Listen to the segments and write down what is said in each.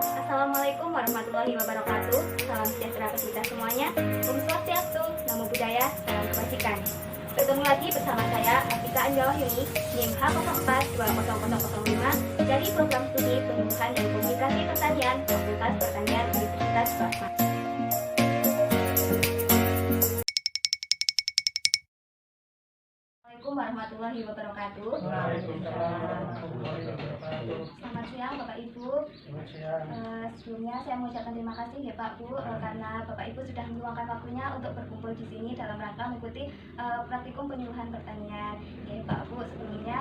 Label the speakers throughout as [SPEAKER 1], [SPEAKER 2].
[SPEAKER 1] Assalamualaikum warahmatullahi wabarakatuh. Salam sejahtera bagi kita semuanya. Om Swastiastu, Namo Buddhaya, salam kebajikan. Bertemu lagi bersama saya, Atika Anjawayuni, NIM H04200005 dari Program Studi Penumbuhan dan Komunikasi Pertanian, Fakultas Pertanian Universitas Bangka. Assalamualaikum warahmatullahi wabarakatuh. Selamat siang Bapak Ibu. Sebelumnya saya mengucapkan terima kasih ya Pak Bu, karena Bapak Ibu sudah meluangkan waktunya untuk berkumpul di sini dalam rangka mengikuti praktikum penyuluhan pertanian. Ya Pak Bu, sebelumnya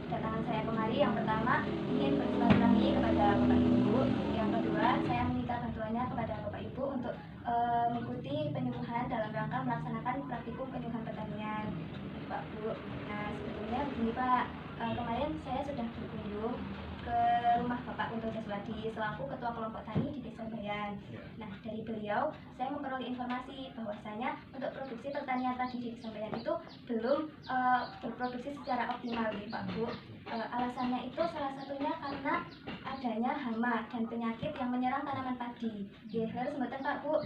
[SPEAKER 1] kedatangan saya kemari yang pertama ingin bersilaturahmi kepada Bapak Ibu. Yang kedua, saya meminta bantuannya kepada Bapak Ibu untuk mengikuti penyuluhan dalam rangka melaksanakan praktikum penyuluhan pertanian. Pak Bu, nah sebelumnya begini Pak, kemarin saya sudah berkunjung ke rumah Bapak Untung Jaswadi selaku Ketua Kelompok Tani di Desa Bayan. Nah dari beliau saya memperoleh informasi bahwasanya untuk produksi pertanian tadi di Desa Bayan itu belum berproduksi secara optimal nih Pak Bu. Alasannya itu salah satunya karena adanya hama dan penyakit yang menyerang tanaman padi. Harus mboten Pak Bu?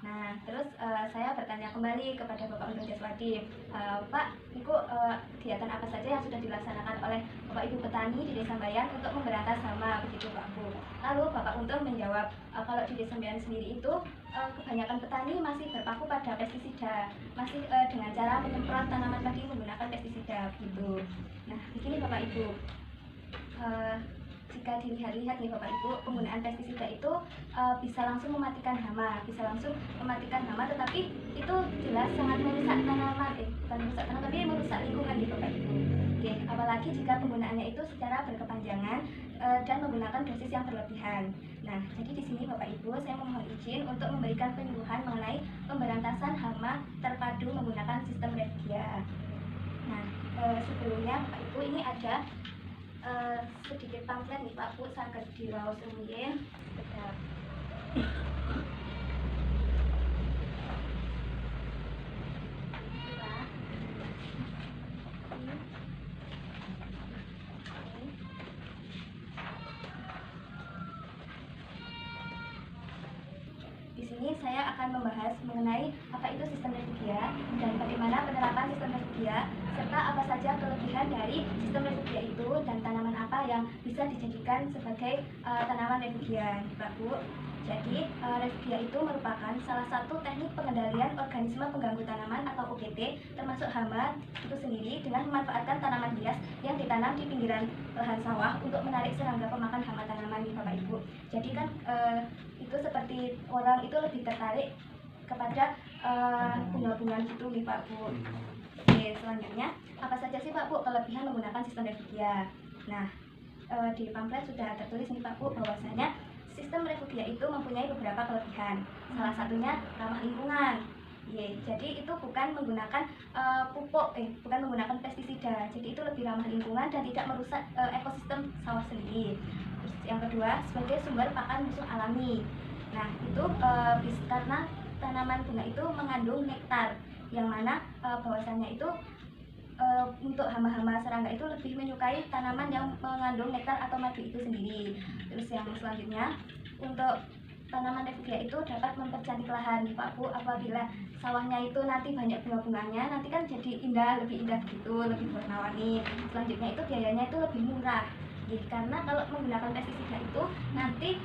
[SPEAKER 1] Nah, terus saya bertanya kembali kepada Bapak Untung Jaswadi, Pak, Ibu kegiatan apa saja yang sudah dilaksanakan oleh Bapak Ibu petani di Desa Bayan untuk memberantas hama, begitu Pak Bu. Lalu Bapak Untung menjawab, kalau di Desa Bayan sendiri itu kebanyakan petani masih berpaku pada pestisida, masih dengan cara menyemprot tanaman padi menggunakan pestisida, gitu. Nah, begini Bapak Ibu. Jika dilihat-lihat nih Bapak Ibu, penggunaan pestisida itu bisa langsung mematikan hama, tetapi itu jelas sangat merusak tanaman, bukan merusak tanaman tapi merusak lingkungan nih Bapak Ibu. Apalagi jika penggunaannya itu secara berkepanjangan dan menggunakan dosis yang berlebihan. Nah, jadi di sini Bapak Ibu saya memohon izin untuk memberikan penyuluhan mengenai pemberantasan hama terpadu menggunakan sistem Revigia. Nah, sebelumnya Bapak Ibu ini ada sedikit pamflet nih Pak Bu, saged diwaos rumiyin. Di sini saya akan membahas mengenai apa itu sistem Revigia dan bagaimana penerapan sistem Revigia, serta apa saja kelebihan dari sistem Revigia itu dan tanaman apa yang bisa dijadikan sebagai tanaman Revigia, Pak Bu. Jadi, Revigia itu merupakan salah satu teknik pengendalian organisme pengganggu tanaman atau OPT, termasuk hama itu sendiri dengan memanfaatkan tanaman hias yang ditanam di pinggiran lahan sawah untuk menarik serangga pemakan hama tanaman, Bapak Ibu. Jadi kan itu seperti orang itu lebih tertarik kepada bunga-bunga gitu nih Pak Bu. Oke, selanjutnya apa saja sih Pak Bu kelebihan menggunakan sistem Revigia? Nah, di pamflet sudah tertulis nih Pak Bu bahwasanya sistem Revigia itu mempunyai beberapa kelebihan. Salah satunya ramah lingkungan. Jadi itu bukan menggunakan pupuk, bukan menggunakan pestisida. Jadi itu lebih ramah lingkungan dan tidak merusak ekosistem sawah sendiri. Terus yang kedua, sebagai sumber pakan musuh alami. Nah, itu karena tanaman bunga itu mengandung nektar, yang mana bahwasannya itu untuk hama-hama serangga itu lebih menyukai tanaman yang mengandung nektar atau madu itu sendiri. Terus yang selanjutnya, untuk tanaman Revigia itu dapat mempercantik lahan Pak Bu. Apabila sawahnya itu nanti banyak bunga-bunganya, nanti kan jadi indah, lebih indah gitu, lebih warna-warni. Selanjutnya itu biayanya itu lebih murah. Karena kalau menggunakan pestisida itu nanti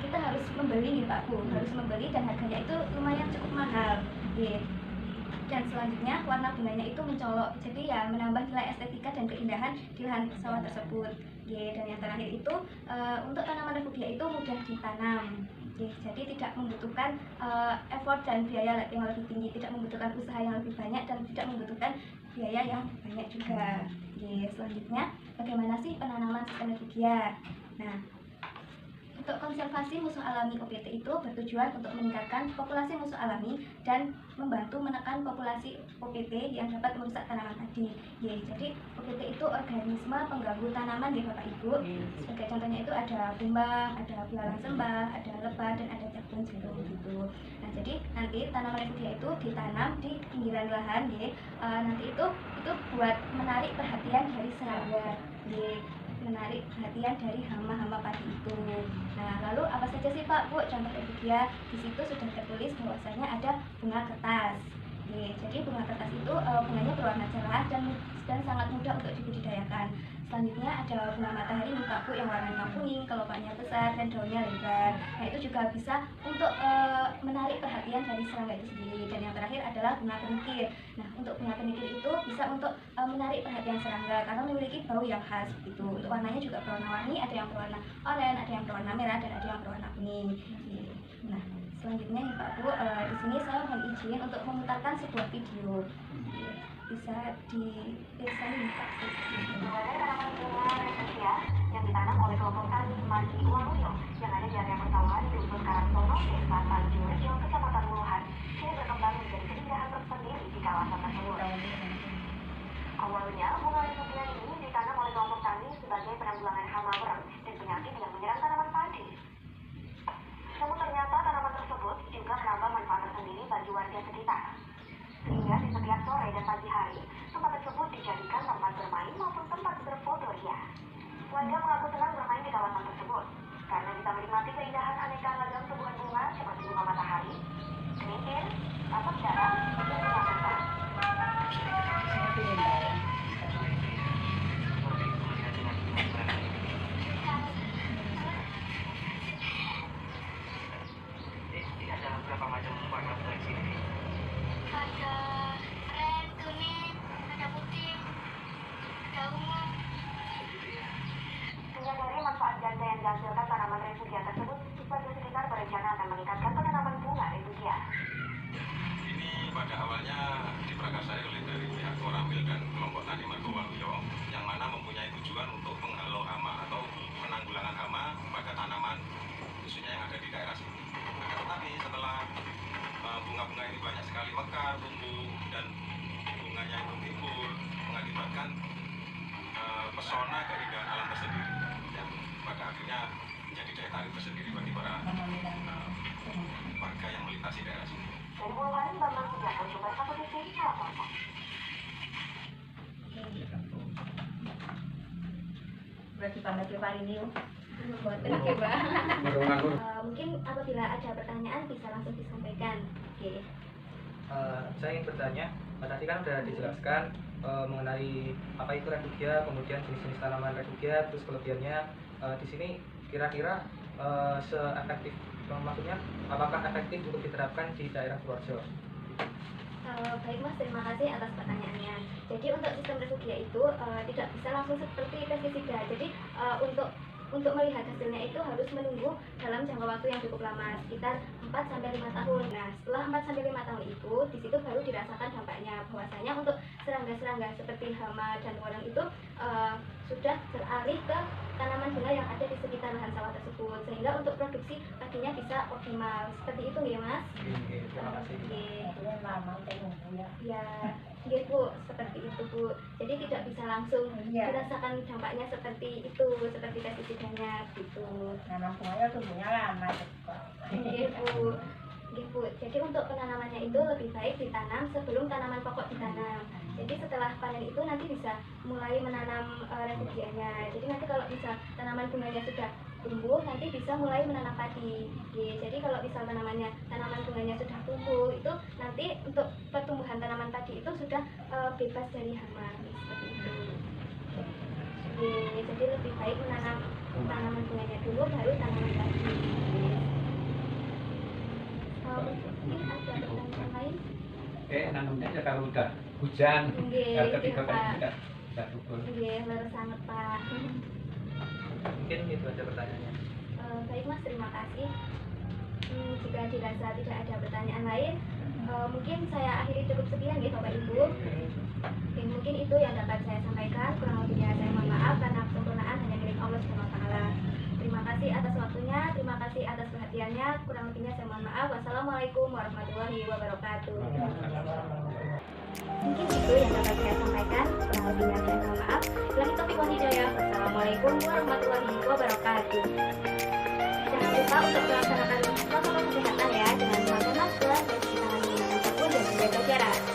[SPEAKER 1] kita harus membeli nih Pak Bu, harus membeli dan harganya itu lumayan cukup mahal. Dan selanjutnya warna bunganya itu mencolok, jadi ya menambah nilai estetika dan keindahan di lahan sawah tersebut. Dan yang terakhir itu untuk tanaman Revigia itu mudah ditanam. Jadi tidak membutuhkan effort dan biaya yang lebih tinggi, tidak membutuhkan usaha yang lebih banyak dan tidak membutuhkan biaya yang banyak juga. Selanjutnya bagaimana sih penanaman sistem Revigia? Nah, untuk konservasi musuh alami OPT itu bertujuan untuk meningkatkan populasi musuh alami dan membantu menekan populasi OPT yang dapat merusak tanaman tadi. Jadi OPT itu organisme pengganggu tanaman ya Bapak Ibu. Sebagai contohnya itu ada kumbang, ada belalang sembah, ada lebah dan ada cakung jarum gitu. Nah, jadi nanti tanaman Revigia itu ditanam di pinggiran lahan nanti itu buat menarik perhatian dari serangga. menarik perhatian dari hama-hama padi itu. Nah, lalu apa saja sih Pak, Bu, contoh refugia? Di situ sudah tertulis bahwasanya ada bunga kertas. Jadi bunga kertas itu bunganya berwarna cerah dan sangat mudah untuk dibudidayakan. Selanjutnya ada bunga matahari muka Bu yang warnanya kuning, kelopaknya besar dan daunnya lebar. Nah, itu juga bisa untuk menarik perhatian dari serangga itu sendiri. Dan yang terakhir adalah bunga kenikir. Nah, untuk bunga kenikir itu bisa untuk menarik perhatian serangga karena memiliki bau yang khas gitu. Untuk warnanya juga berwarna-warni, ada yang berwarna oranye, ada yang berwarna merah, dan ada yang berwarna kuning. Nah, selanjutnya nih Pak Bu, di sini saya mohon izin untuk memutarkan sebuah video. Bisa nih Pak.
[SPEAKER 2] Mengenai tanaman bunga refugia yang ditanam oleh kelompok tani Margi Waluyo yang ada di area persawahan di Dusun Karangsono, Desa Tanjurjo, Kecamatan Wuhan, kini berkembang menjadi keindahan tersendiri di kawasan tersebut. Awalnya, bunga refugia ini ditanam oleh kelompok tani sebagai penanggulangan hama berem dan penyakit yang menyerang tanaman padi. Namun ternyata tanaman tersebut juga menambah manfaat tersendiri bagi warga sekitar. Sehingga di setiap sore dan pagi hari, tempat tersebut dijadikan tempat bermain maupun tempat berfoto ria. Warga mengaku senang bermain di kawasan tersebut, karena bisa menikmati keindahan aneka ragam tumbuhan bunga seperti bunga matahari, kenikir, tapak darah, dan bunga kertas.
[SPEAKER 3] Ada berapa macam warna bunga di sini?
[SPEAKER 4] Ada red, kuning, ada putih, ada ungu.
[SPEAKER 2] Menyadari manfaat ganda yang dihasilkan tanaman refugia tersebut, warga sekitar berencana akan meningkatkan penanaman bunga refugia.
[SPEAKER 5] Ini pada awalnya diprakarsai oleh dari pihak Koramil dan kelompok tani Margi Waluyo, yang mana mempunyai tujuan untuk menghalau hama atau penanggulangan hama pada tanaman khususnya yang ada di daerah sini. Tetapi setelah bunga-bunga ini banyak sekali mekar, tumbuh, dan bunganya itu timbul, mengakibatkan pesona keindahan alam tersendiri yang pada akhirnya menjadi daya tarik tersendiri bagi para warga yang melintasi daerah sini.
[SPEAKER 2] Dari Wuhan, Bambang Sugiarto, Sumber 1 TV, melaporkan.
[SPEAKER 1] Berarti banget ya Pak ini. Mungkin apabila ada pertanyaan bisa langsung disampaikan.
[SPEAKER 6] Saya ingin bertanya, tadi kan sudah dijelaskan mengenai apa itu refugia, kemudian jenis-jenis tanaman refugia, terus kelebihannya. Di sini kira-kira seefektif, maksudnya apakah efektif untuk diterapkan di daerah Purworejo?
[SPEAKER 1] Baik Mas, terima kasih atas pertanyaannya. Jadi untuk sistem refugia itu tidak bisa langsung seperti pestisida. Jadi untuk melihat hasilnya itu harus menunggu dalam jangka waktu yang cukup lama, sekitar 4-5 tahun. Nah, setelah 4-5 tahun itu, di situ baru dirasakan dampaknya bahwasanya untuk serangga-serangga seperti hama dan walang itu sudah beralih ke tanaman bunga yang ada di sekitar lahan sawah tersebut, sehingga untuk produksi padinya bisa optimal. Seperti itu ya Mas?
[SPEAKER 6] Terima kasih.
[SPEAKER 1] Ya, nggih Bu, seperti itu Bu. Jadi tidak bisa langsung dirasakan dampaknya seperti itu, seperti pestisidanya gitu.
[SPEAKER 7] Nanam bunganya tumbuhnya lama juga.
[SPEAKER 1] Nggih Bu. Nggih Bu. Jadi untuk penanamannya itu lebih baik ditanam sebelum tanaman pokok ditanam. Jadi setelah panen itu nanti bisa mulai menanam refugianya. Jadi nanti kalau bisa tanaman bunganya sudah tumbuh, nanti bisa mulai menanam padi. Jadi kalau misal tanaman bunganya sudah tumbuh, itu nanti untuk pertumbuhan tanaman padi itu sudah bebas dari hama seperti itu. Jadi lebih baik menanam tanaman bunganya dulu, baru tanaman padi. Mungkin ada pertanyaan lain?
[SPEAKER 8] Nanamnya aja kalau udah hujan, ketika
[SPEAKER 1] Pak.
[SPEAKER 8] tidak subur.
[SPEAKER 1] Leres sangat Pak.
[SPEAKER 6] Mungkin itu aja pertanyaannya.
[SPEAKER 1] Baik Mas, terima kasih. Jika dirasa tidak ada pertanyaan lain, mungkin saya akhiri cukup sekian ya Bapak Ibu. Mungkin itu yang dapat saya sampaikan. Kurang lebihnya saya mohon maaf karena kesempurnaan hanya milik Allah SWT. Terima kasih atas waktunya, terima kasih atas perhatiannya. Kurang lebihnya saya mohon maaf. Wassalamualaikum warahmatullahi wabarakatuh. Mungkin itu yang dapat saya sampaikan. Kurang lebihnya saya mohon maaf. Bila topik hidayah. Wassalamualaikum warahmatullahi wabarakatuh. Jangan lupa untuk melaksanakan protokol kesehatan ya, dengan memakai masker, mencuci tangan menggunakan sabun dan menjaga jarak.